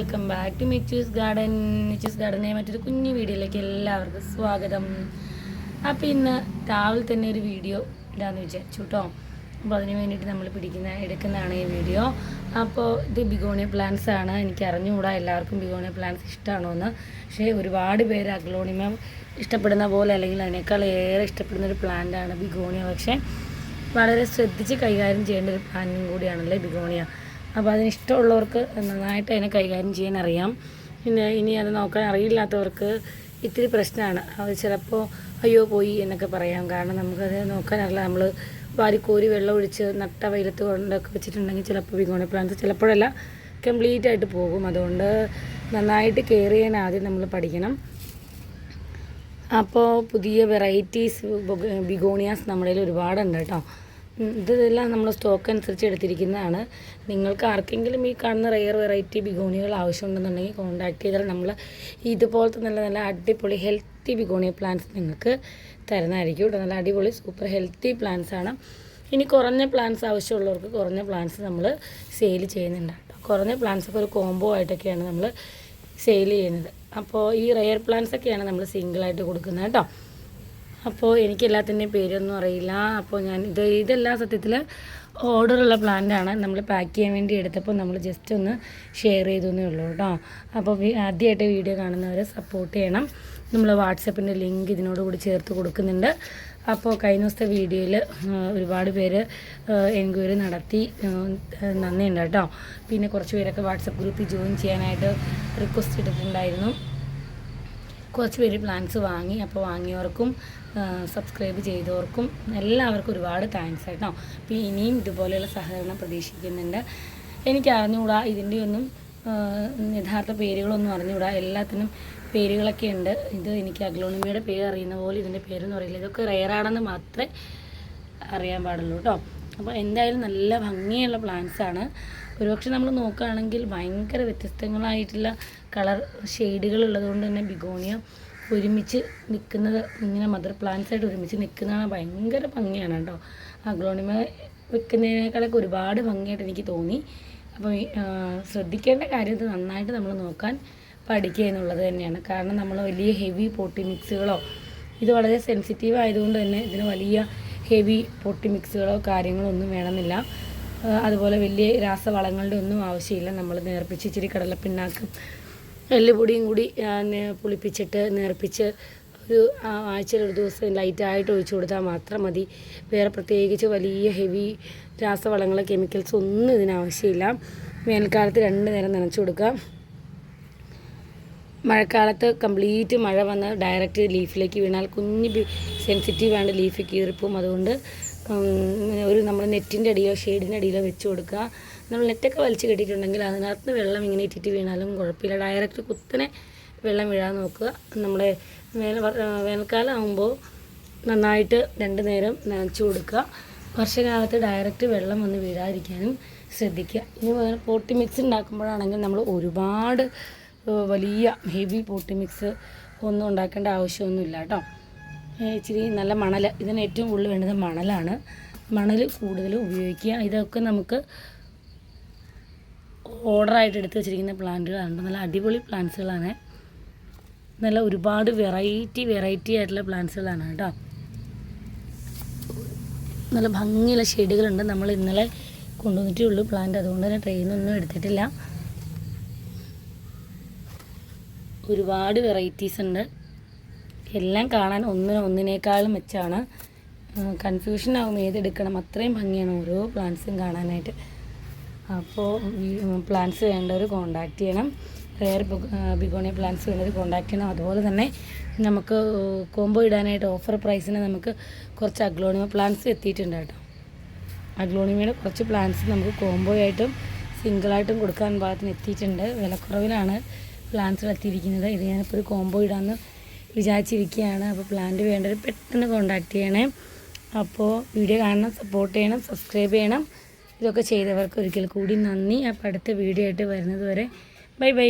Welcome back to Michu's garden. Michu's ഗാർഡനെ മറ്റൊരു കുഞ്ഞു വീഡിയോയിലേക്ക് എല്ലാവർക്കും സ്വാഗതം. അപ്പോൾ ഇന്ന് രാവിലെ തന്നെ ഒരു വീഡിയോ ഇടാമെന്ന് വിചാരിച്ചു കേട്ടോ. അപ്പോൾ അതിന് വേണ്ടിയിട്ട് നമ്മൾ എടുക്കുന്നതാണ് ഈ വീഡിയോ. അപ്പോൾ ഇത് ബിഗോണിയ പ്ലാന്റ്സ് ആണ്. എനിക്ക് അറിഞ്ഞുകൂടാ എല്ലാവർക്കും ബിഗോണിയ പ്ലാന്റ്സ് ഇഷ്ടമാണോ എന്ന്. പക്ഷേ ഒരുപാട് പേര് അഗ്ലോണിമ ഇഷ്ടപ്പെടുന്ന പോലെ അല്ലെങ്കിൽ അതിനേക്കാൾ ഏറെ ഇഷ്ടപ്പെടുന്ന ഒരു പ്ലാന്റാണ് ബിഗോണിയ. പക്ഷേ വളരെ ശ്രദ്ധിച്ച് കൈകാര്യം ചെയ്യേണ്ട ഒരു പ്ലാന്റും കൂടിയാണല്ലേ ബിഗോണിയ. അപ്പോൾ അതിനിഷ്ടമുള്ളവർക്ക് നന്നായിട്ട് അതിനെ കൈകാര്യം ചെയ്യാൻ അറിയാം. പിന്നെ ഇനി അത് നോക്കാൻ അറിയില്ലാത്തവർക്ക് ഇത്തിരി പ്രശ്നമാണ്. അത് ചിലപ്പോൾ അയ്യോ പോയി എന്നൊക്കെ പറയാം. കാരണം നമുക്കത് നോക്കാനറിയില്ല. നമ്മൾ വാരിക്കോരി വെള്ളം ഒഴിച്ച് നട്ട വെയിലത്ത് കൊണ്ടൊക്കെ വെച്ചിട്ടുണ്ടെങ്കിൽ ചിലപ്പോൾ ബിഗോണിയ പ്ലാന്റ്സ് ചിലപ്പോഴല്ല കംപ്ലീറ്റ് ആയിട്ട് പോകും. അതുകൊണ്ട് നന്നായിട്ട് കെയർ ചെയ്യാൻ ആദ്യം നമ്മൾ പഠിക്കണം. അപ്പോൾ പുതിയ വെറൈറ്റീസ് ബിഗോണിയാസ് നമ്മുടെ കയ്യിൽ ഒരുപാടുണ്ട് കേട്ടോ. ഇതെല്ലാം നമ്മൾ സ്റ്റോക്ക് അനുസരിച്ച് എടുത്തിരിക്കുന്നതാണ്. നിങ്ങൾക്ക് ആർക്കെങ്കിലും ഈ കാണുന്ന റെയർ വെറൈറ്റി ബിഗോണിയകൾ ആവശ്യമുണ്ടെന്നുണ്ടെങ്കിൽ കോൺടാക്ട് ചെയ്താൽ നമ്മൾ ഇതുപോലത്തെ നല്ല നല്ല അടിപൊളി ഹെൽത്തി ബിഗോണിയ പ്ലാന്റ്സ് നിങ്ങൾക്ക് തരുന്നതായിരിക്കും കേട്ടോ. നല്ല അടിപൊളി സൂപ്പർ ഹെൽത്തി പ്ലാന്റ്സ് ആണ്. ഇനി കുറഞ്ഞ പ്ലാന്റ്സ് ആവശ്യമുള്ളവർക്ക് കുറഞ്ഞ പ്ലാന്റ്സ് നമ്മൾ സെയിൽ ചെയ്യുന്നുണ്ട് കേട്ടോ. കുറഞ്ഞ പ്ലാന്റ്സൊക്കെ ഒരു കോംബോ ആയിട്ടൊക്കെയാണ് നമ്മൾ സെയിൽ ചെയ്യുന്നത്. അപ്പോൾ ഈ റെയർ പ്ലാന്റ്സ് ഒക്കെയാണ് നമ്മൾ സിംഗിളായിട്ട് കൊടുക്കുന്നത് കേട്ടോ. അപ്പോൾ എനിക്ക് എല്ലാത്തിൻ്റെയും പേരൊന്നും അറിയില്ല. അപ്പോൾ ഞാൻ ഇതെല്ലാം സത്യത്തിൽ ഓർഡറുള്ള പ്ലാന്റാണ്. നമ്മൾ പാക്ക് ചെയ്യാൻ വേണ്ടി എടുത്തപ്പോൾ നമ്മൾ ജസ്റ്റ് ഒന്ന് ഷെയർ ചെയ്തെന്നേ ഉള്ളൂ കേട്ടോ. അപ്പോൾ ആദ്യമായിട്ട് വീഡിയോ കാണുന്നവരെ സപ്പോർട്ട് ചെയ്യണം. നമ്മൾ വാട്സപ്പിൻ്റെ ലിങ്ക് ഇതിനോട് കൂടി ചേർത്ത് കൊടുക്കുന്നുണ്ട്. അപ്പോൾ കഴിഞ്ഞ ദിവസത്തെ വീഡിയോയിൽ ഒരുപാട് പേര് എൻക്വയറി നടത്തി, നന്ദിയുണ്ട് കേട്ടോ. പിന്നെ കുറച്ച് പേരൊക്കെ വാട്സപ്പ് ഗ്രൂപ്പിൽ ജോയിൻ ചെയ്യാനായിട്ട് റിക്വസ്റ്റ് ഇട്ടിട്ടുണ്ടായിരുന്നു. കുറച്ച് പേര് പ്ലാൻസ് വാങ്ങി. അപ്പോൾ വാങ്ങിയവർക്കും സബ്സ്ക്രൈബ് ചെയ്തവർക്കും എല്ലാവർക്കും ഒരുപാട് താങ്ക്സ് കേട്ടോ. അപ്പോൾ ഇനിയും ഇതുപോലെയുള്ള സഹകരണം പ്രതീക്ഷിക്കുന്നുണ്ട്. എനിക്ക് അറിഞ്ഞുകൂടാ ഇതിൻ്റെയൊന്നും യഥാർത്ഥ പേരുകളൊന്നും അറിഞ്ഞുകൂടാ. എല്ലാത്തിനും പേരുകളൊക്കെ ഉണ്ട്. ഇത് എനിക്ക് അഗ്ലോണിമയുടെ പേര് അറിയുന്ന പോലെ ഇതിൻ്റെ പേരൊന്നും അറിയില്ല. ഇതൊക്കെ റെയറാണെന്ന് മാത്രമേ അറിയാൻ പാടുള്ളൂ കേട്ടോ. അപ്പോൾ എന്തായാലും നല്ല ഭംഗിയുള്ള പ്ലാന്റ്സാണ്. ഒരുപക്ഷെ നമ്മൾ നോക്കുകയാണെങ്കിൽ ഭയങ്കര വ്യത്യസ്തങ്ങളായിട്ടുള്ള കളർ ഷെയ്ഡുകൾ ഉള്ളതുകൊണ്ട് തന്നെ ബിഗോണിയ ഒരുമിച്ച് നിൽക്കുന്നത്, ഇങ്ങനെ മദർ പ്ലാന്റ്സ് ആയിട്ട് ഒരുമിച്ച് നിൽക്കുന്നതാണ് ഭയങ്കര ഭംഗിയാണ് കേട്ടോ. അഗ്ലോണിമ വെക്കുന്നതിനേക്കാളൊക്കെ ഒരുപാട് ഭംഗിയായിട്ട് എനിക്ക് തോന്നി. അപ്പോൾ ശ്രദ്ധിക്കേണ്ട കാര്യം ഇത് നന്നായിട്ട് നമ്മൾ നോക്കാൻ പഠിക്കുക എന്നുള്ളത് തന്നെയാണ്. കാരണം നമ്മൾ വലിയ ഹെവി പോട്ടി മിക്സുകളോ, ഇത് വളരെ സെൻസിറ്റീവ് ആയതുകൊണ്ട് തന്നെ ഇതിന് വലിയ ഹെവി പൊട്ടി മിക്സുകളോ കാര്യങ്ങളോ ഒന്നും വേണമെന്നില്ല. അതുപോലെ വലിയ രാസവളങ്ങളുടെ ഒന്നും ആവശ്യമില്ല. നമ്മൾ നേർപ്പിച്ച് ഇച്ചിരി കടലപ്പിണ്ണാക്കും എല്ലുപൊടിയും കൂടി പുളിപ്പിച്ചിട്ട് നേർപ്പിച്ച് ഒരു ആഴ്ചയിൽ ഒരു ദിവസം ലൈറ്റായിട്ട് ഒഴിച്ചു കൊടുത്താൽ മാത്രം മതി. വേറെ പ്രത്യേകിച്ച് വലിയ ഹെവി രാസവളങ്ങൾ കെമിക്കൽസ് ഒന്നും ഇതിനാവശ്യമില്ല. വേനൽക്കാലത്ത് 2 നേരം നനച്ചു കൊടുക്കാം. മഴക്കാലത്ത് കംപ്ലീറ്റ് മഴ വന്ന് ഡയറക്റ്റ് ലീഫിലേക്ക് വീണാൽ കുഞ്ഞ് സെൻസിറ്റീവ് ആണ്, ലീഫ് കീറിപ്പോവും. അതുകൊണ്ട് നമ്മൾ നെറ്റിൻ്റെ അടിയിലോ ഷെയ്ഡിൻ്റെ അടിയിലോ വെച്ച് കൊടുക്കുക. നമ്മൾ നെറ്റൊക്കെ വലിച്ച് കെട്ടിയിട്ടുണ്ടെങ്കിൽ അതിനകത്ത് വെള്ളം ഇങ്ങനെ ഇട്ടിട്ട് വീണാലും കുഴപ്പമില്ല. ഡയറക്റ്റ് കുത്തനെ വെള്ളം വീഴാൻ നോക്കുക. നമ്മുടെ വേനൽക്കാലം ആകുമ്പോൾ നന്നായിട്ട് 2 നേരം നനച്ചു കൊടുക്കുക. വർഷകാലത്ത് ഡയറക്റ്റ് വെള്ളം വന്ന് വീഴാതിരിക്കാനും ശ്രദ്ധിക്കുക. ഇനി പോട്ടി മിക്സ് ഉണ്ടാക്കുമ്പോഴാണെങ്കിൽ നമ്മൾ ഒരുപാട് വലിയ ഹെവി പോട്ടി മിക്സ് ഒന്നും ഉണ്ടാക്കേണ്ട ആവശ്യമൊന്നുമില്ല കേട്ടോ. ഇച്ചിരി നല്ല മണൽ, ഇതിന് ഏറ്റവും കൂടുതൽ വേണ്ടത് മണലാണ്. മണൽ കൂടുതൽ ഉപയോഗിക്കുക. ഇതൊക്കെ നമുക്ക് ഓർഡറായിട്ട് എടുത്ത് വെച്ചിരിക്കുന്ന പ്ലാന്റുകളാണ്. നല്ല അടിപൊളി പ്ലാന്റ്സുകളാണ്. നല്ല ഒരുപാട് വെറൈറ്റി ആയിട്ടുള്ള പ്ലാന്റ്സുകളാണ് കേട്ടോ. നല്ല ഭംഗിയുള്ള ഷെയ്ഡുകളുണ്ട്. നമ്മൾ ഇന്നലെ കൊണ്ടുവന്നിട്ടേ ഉള്ളൂ പ്ലാന്റ്, അതുകൊണ്ട് തന്നെ ട്രെയിനൊന്നും എടുത്തിട്ടില്ല. ഒരുപാട് വെറൈറ്റീസ് ഉണ്ട്. എല്ലാം കാണാൻ ഒന്നിനേക്കാളും മെച്ചമാണ്. കൺഫ്യൂഷൻ ആകും ഏതെടുക്കണം, അത്രയും ഭംഗിയാണ് ഓരോ പ്ലാന്റ്സും കാണാനായിട്ട്. അപ്പോൾ പ്ലാന്റ്സ് വേണ്ടവർ കോൺടാക്ട് ചെയ്യണം. റെയർ ബിഗോണിയ പ്ലാന്റ്സ് വേണ്ടവർ കോൺടാക്ട് ചെയ്യണം. അതുപോലെ തന്നെ നമുക്ക് കോംബോ ഇടാനായിട്ട് ഓഫർ പ്രൈസിന് നമുക്ക് കുറച്ച് അഗ്ലോണിമ പ്ലാന്റ്സ് എത്തിയിട്ടുണ്ട് കേട്ടോ. അഗ്ലോണിമയുടെ കുറച്ച് പ്ലാന്റ്സ് നമുക്ക് കോംബോ ആയിട്ടും സിംഗിളായിട്ടും കൊടുക്കാൻ പാകത്തിന് എത്തിയിട്ടുണ്ട്. വിലക്കുറവിലാണ് പ്ലാന്റ്സുകൾ എത്തിയിരിക്കുന്നത്. ഇത് ഞാനിപ്പോൾ ഒരു കോംബോ ഇടാമെന്ന് വിചാരിച്ചിരിക്കുകയാണ്. അപ്പോൾ പ്ലാന്റ് വേണ്ടവർ പെട്ടെന്ന് കോൺടാക്ട് ചെയ്യണേ. അപ്പോൾ വീഡിയോ കാണണം, സപ്പോർട്ട് ചെയ്യണം, സബ്സ്ക്രൈബ് ചെയ്യണം. ഇതൊക്കെ ചെയ്തവർക്ക് ഒരിക്കൽ കൂടി നന്ദി. അപ്പോൾ അടുത്ത വീഡിയോ ആയിട്ട് വരുന്നത് വരെ ബൈ ബൈ.